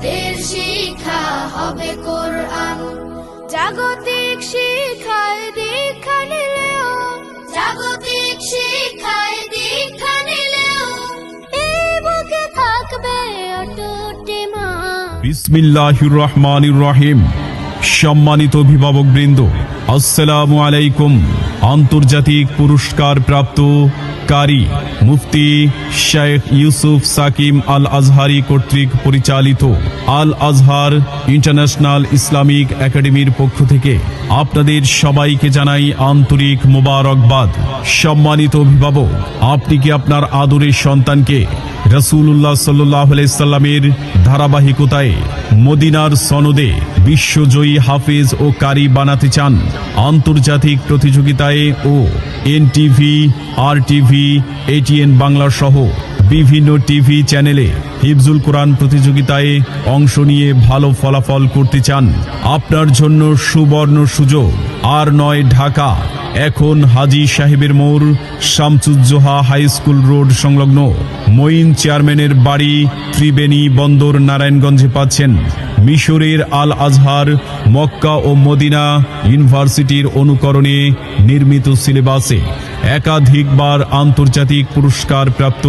আমাদের শিক্ষা হবে কোরআন। জাগতিক শিক্ষায় দীক্ষা নিলেও, জাগতিক শিক্ষায় দীক্ষা নিলেও এই বুকে থাকবে অটুট ঈমান। বিসমিল্লাহির রহমানির রহিম। সম্মানিত অভিভাবকবৃন্দ, আসসালামু আলাইকুম। আন্তর্জাতিক পুরস্কার প্রাপ্ত কারি মুফতি শেখ ইউসুফ সাকিম আল আজহারি কর্তৃক পরিচালিত আল আজহার ইন্টারন্যাশনাল ইসলামিক একাডেমির পক্ষ থেকে আপনাদের সবাইকে জানাই আন্তরিক মোবারকবাদ। সম্মানিত অভিভাবক, আপনি কি আপনার আদরের সন্তানকে রাসূলুল্লাহ সাল্লাল্লাহু আলাইহি সাল্লামের ধারাবাহিকতায় মদিনার সনদে বিশ্বজয়ী হাফেজ ও কারি বানাতে চান? আন্তর্জাতিক প্রতিযোগিতায় ও এনটিভি, আরটিভি, এটিএন বাংলা সহ বিভিন্ন টিভি চ্যানেলে হিফজুল কোরআন প্রতিযোগিতায় অংশ নিয়ে ভালো ফলাফল করতে চান? আপনার জন্য সুবর্ণ সুযোগ। আর নয় ঢাকা, এখন হাজী সাহেবের মোড়, শামসুজ্জোহা হাই স্কুল রোড সংলগ্ন মঈন চেয়ারম্যানের বাড়ি, ত্রিবেণী বন্দর, নারায়ণগঞ্জে পাচ্ছেন মিশরের আল আজহার, মক্কা ও মদিনা ইউনিভার্সিটির অনুকরণে নির্মিত সিলেবাসে একাধিকবার আন্তর্জাতিক পুরস্কার প্রাপ্ত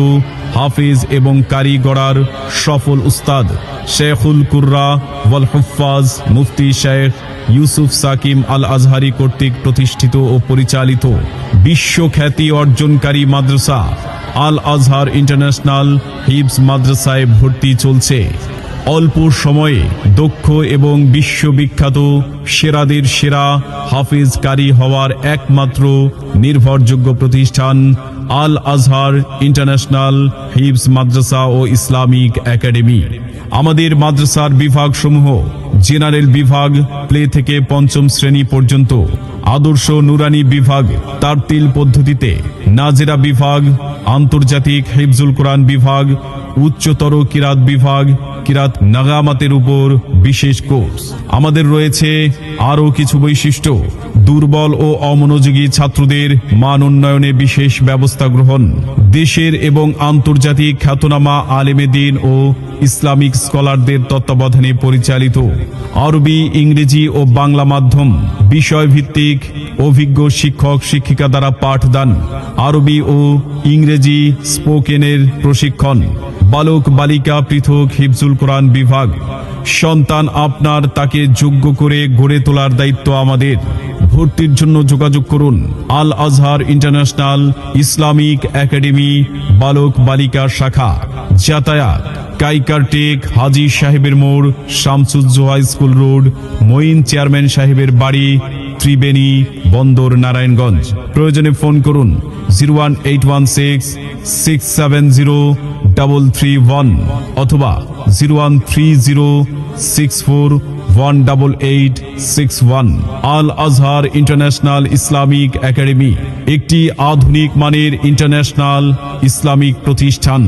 হাফেজ এবং কারি গড়ার সফল উস্তাদ শেখুল কুররা ওয়াল হুফাজ মুফতি শেখ ইউসুফ সাকিম আল আজহারি কর্তৃক প্রতিষ্ঠিত ও পরিচালিত বিশ্বখ্যাতি অর্জনকারী মাদ্রাসা আল আজহার ইন্টারন্যাশনাল হিফজ মাদ্রাসায় ভর্তি চলছে। অল্প সময়ে দক্ষ এবং বিশ্ববিখ্যাত সেরাদের সেরা হাফেজ কারি হওয়ার একমাত্র নির্ভরযোগ্য প্রতিষ্ঠান আল আজহার ইন্টারন্যাশনাল হিফজ মাদ্রাসা ও ইসলামিক একাডেমি। আমাদের মাদ্রাসার বিভাগসমূহ: জেনারেল বিভাগ প্লে থেকে পঞ্চম শ্রেণী পর্যন্ত, আদর্শ নুরানি বিভাগ তারতিল পদ্ধতিতে, নাজেরা বিভাগ, আন্তর্জাতিক হিফজুল কোরআন বিভাগ, উচ্চতর কিরাত বিভাগ, কিরাত নাগামাতের উপর বিশেষ কোর্স। আমাদের রয়েছে আরও কিছু বৈশিষ্ট্য: দুর্বল ও অমনোযোগী ছাত্রদের মান উন্নয়নে বিশেষ ব্যবস্থা গ্রহণ, দেশের এবং আন্তর্জাতিক খ্যাতনামা আলেমে দ্বীন ও ইসলামিক স্কলারদের তত্ত্বাবধানে পরিচালিত আরবি, ইংরেজি ও বাংলা মাধ্যম বিষয়ভিত্তিক অভিজ্ঞ শিক্ষক শিক্ষিকা দ্বারা পাঠদান, আরবি ও ইংরেজি স্পোকেনের প্রশিক্ষণ, বালক বালিকা পৃথক হিফজুল কোরআন বিভাগ। সন্তান আপনার, তাকে যোগ্য করে গড়ে তোলার দায়িত্ব আমাদের। ভর্তির জন্য যোগাযোগ করুন Al Azhar international Islamic academy, বালক বালিকা শাখা। যাতায়াত: কাইকারটেক, হাজী সাহেবের মোড়, Shamsuzzoha school road, Moin chairman সাহেবের বাড়ি, ত্রিবেণী বন্দর, নারায়ণগঞ্জ। প্রয়োজনে ফোন করুন 08166703331 অথবা 01306418861। আল আজহার ইন্টারন্যাশনাল ইসলামিক একাডেমি একটি আধুনিক মানের ইন্টারন্যাশনাল ইসলামিক প্রতিষ্ঠান।